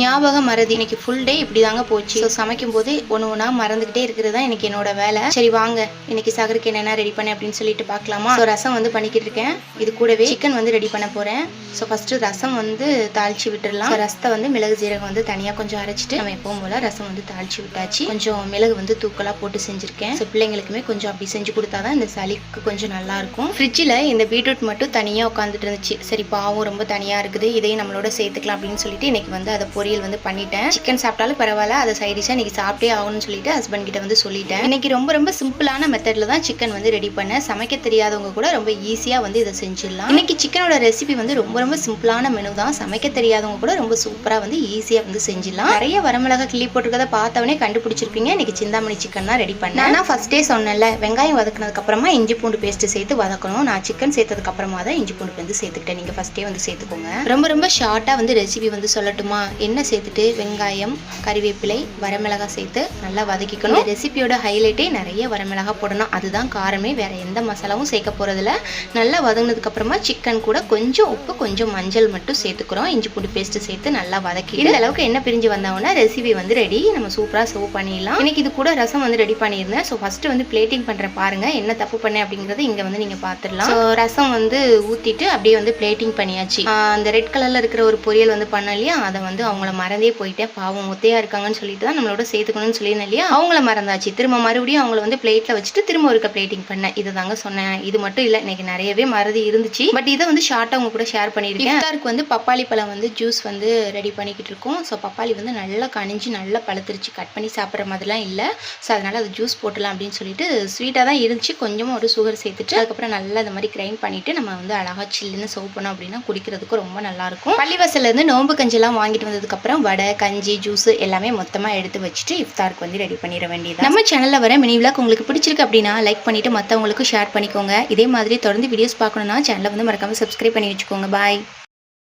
ஞாபகம் மறதி இன்னைக்கு ஃபுல் டே இப்படி தாங்க போச்சு. ஸோ சமைக்கும் போது ஒன்று ஒன்றா மறந்துகிட்டே இருக்கிறது தான் இன்னைக்கு என்னோட வேலை. சரி வாங்க இன்னைக்கு சகருக்கு என்னென்ன ரெடி பண்ணேன் அப்படின்னு சொல்லிட்டு பார்க்கலாமா. ஸோ ரசம் வந்து பண்ணிக்கிட்டு இருக்கேன். இது கூடவே சிக்கன் வந்து ரெடி பண்ண போகிறேன். ஸோ ஃபஸ்ட்டு ரசம் வந்து தாளிச்சு விட்டுடலாம். ரசத்தை வந்து மிளகு ஜீரகம் வந்து தனியாக கொஞ்சம் அரைச்சிட்டு நம்ம எப்பவும் போல் ரசம் வந்து தாளிச்சு விட்டாச்சு. கொஞ்சம் மிளகு வந்து தூக்கலாக போட்டு செஞ்சுருக்கேன். ஸோ பிள்ளைங்களுக்குமே கொஞ்சம் அப்படி செஞ்சு கொடுத்தா தான் இந்த சளிக்கு கொஞ்சம் நல்லா இருக்கும். ஃப்ரிட்ஜில் இந்த பீட்ரூட் மட்டும் தனியாக உட்காந்துட்டு இருந்துச்சு. சரி பாவம் ரொம்ப தனியாக இருக்குது, இதையும் நம்மளோட சேர்த்துக்கலாம் அப்படின்னு சொல்லிட்டு இன்னைக்கு வந்து அதை பொரியல் வந்து பண்ணிட்டேன். சிக்கன் சாப்பிட்டாலும் பரவாயில்ல, அதை சைடிஷா இன்னைக்கு சாப்பிட்டே ஆகணும்னு சொல்லிட்டு ஹஸ்பண்ட் கிட்ட வந்து சொல்லிட்டேன். இன்னைக்கு ரொம்ப ரொம்ப சிம்பிளான மெத்தட்ல தான் சிக்கன் வந்து ரெடி பண்ணேன். சமைக்க தெரியாதவங்க கூட ரொம்ப ஈஸியா வந்து இதை செஞ்சிடலாம். இன்னைக்கு சிக்கனோட ரெசிபி வந்து ரொம்ப ரொம்ப சிம்பிளான மெனு தான். சமைக்க தெரியாதவங்க கூட ரொம்ப சூப்பரா வந்து ஈஸியா வந்து செஞ்சிடலாம். நிறைய வரமிளகா கிள்ளி போட்டுருக்கதை பார்த்தவனே கண்டுபிடிச்சிருப்பீங்க. இன்னைக்கு சிந்தாமணி சிக்கன் தான் ரெடி பண்ணேன். நான் ஃபர்ஸ்டே சொன்னேன்ல, வெங்காயம் வதக்கினதுக்கு அப்புறமா இஞ்சி பூண்டு பேஸ்ட் சேர்த்து வதக்கணும். நான் சிக்கன் சேர்த்ததுக்கு அப்புறமா தான் இஞ்சி பூண்டு வந்து சேர்த்துக்கிட்டேன். நீங்க ஃபர்ஸ்டே வந்து சேர்த்துக்கோங்க. ரொம்ப ரொம்ப ஷார்ட்டா வந்து ரெசிபி வந்து சொல்லட்டுமா. என்ன சேர்த்துட்டு வெங்காயம், கறிவேப்பிலை, வரமிளகாய் சேர்த்து நல்லா வதக்கிக்கணும். ரெசிபியோட ஹைலைட்டே நிறைய வரமிளகாய் போடணும். அதுதான் காரமே, வேற எந்த மசாலாவும் சேர்க்க போறதில்ல. நல்லா வதங்கினதுக்கு அப்புறமா சிக்கன் கூட கொஞ்சம் உப்பு, கொஞ்சம் மஞ்சள் மட்டும் சேர்த்துக்கிறோம். இஞ்சி பூண்டு பேஸ்ட் சேர்த்து நல்லா வதக்கி இந்த அளவுக்கு என்ன பிரிஞ்சு வந்தோம்னா ரெசிபி வந்து ரெடி. நம்ம சூப்பரா சர்வ் பண்ணிடலாம். இன்னைக்கு இது கூட ரசம் வந்து ரெடி பண்ணியிருந்தேன். ஸோ ஃபர்ஸ்ட் வந்து பிளேட்டிங் பண்றேன். பாருங்க என்ன தப்பு பண்ணேன் அப்படிங்கறது இங்க வந்து நீங்க பாத்துடலாம். ஸோ ரசம் வந்து ஊத்திட்டு அப்படியே வந்து பிளேட்டிங் பண்ணியாச்சு. அந்த ரெட் கலர்ல இருக்கிற ஒரு பொரியல் வந்து பண்ண இல்லையா, அதை வந்து அவங்கள மறந்தே போயிட்டேன். பாவம் முத்தையா இருக்காங்கன்னு சொல்லிட்டு தான் நம்மளோட சேர்த்துக்கணும்னு சொல்லியிருந்தேன் இல்லையா, அவங்கள மறந்தாச்சு. திரும்ப மறுபடியும் அவங்கள வந்து பிளேட்ல வச்சுட்டு திரும்ப ஒருக்க பிளேட்டிங் பண்ணேன். இதை தாங்க சொன்னேன். இது மட்டும் இல்லை, இன்னைக்கு நிறையவே மறதி இருந்துச்சு. பட் இதை வந்து ஷார்ட்டா உங்க கூட ஷேர் பண்ணியிருக்கேன். இஃப்தாருக்கு வந்து பப்பாளி பழம் வந்து ஜூஸ் வந்து ரெடி பண்ணிக்கிட்டு இருக்கோம். ஸோ பப்பாளி வந்து நல்லா கனிஞ்சு நல்லா பழுத்துருச்சு. கட் பண்ணி சாப்பிட்ற மாதிரிலாம் இல்லை. ஸோ அதனால அது ஜூஸ் போட்டலாம் அப்படின்னு சொல்லிட்டு ஸ்வீட்டாக தான் இருந்துச்சு. கொஞ்சமாக ஒரு சுகர் சேர்த்துட்டு அதுக்கப்புறம் நல்லா இந்த மாதிரி கிரைண்ட் பண்ணிட்டு நம்ம வந்து அழகா சில்லுன்னு சர்வ் பண்ணோம் அப்படின்னா குடிக்கிறதுக்கு ரொம்ப நல்லா இருக்கும். பள்ளிவாசல்ல இருந்து நோம்பு கஞ்செல்லாம் வாங்கிட்டு வந்ததுக்கு அப்புறம் வடை, கஞ்சி, ஜூஸ் எல்லாமே மொத்தமா எடுத்து வச்சுட்டு இஃப்தாருக்கு வந்து ரெடி பண்ணிட வேண்டியது. நம்ம சேனல்ல வர மினி விலாக் உங்களுக்கு பிடிச்சிருக்கு அப்படின்னா லைக் பண்ணிட்டு மற்றவங்களுக்கு ஷேர் பண்ணிக்கோங்க. இதே மாதிரி தொடர்ந்து வீடியோஸ் பார்க்கணும்னா சேனலை வந்து மறக்காம சப்ஸ்கிரைப் பண்ணி வச்சுக்கோங்க. பாய்.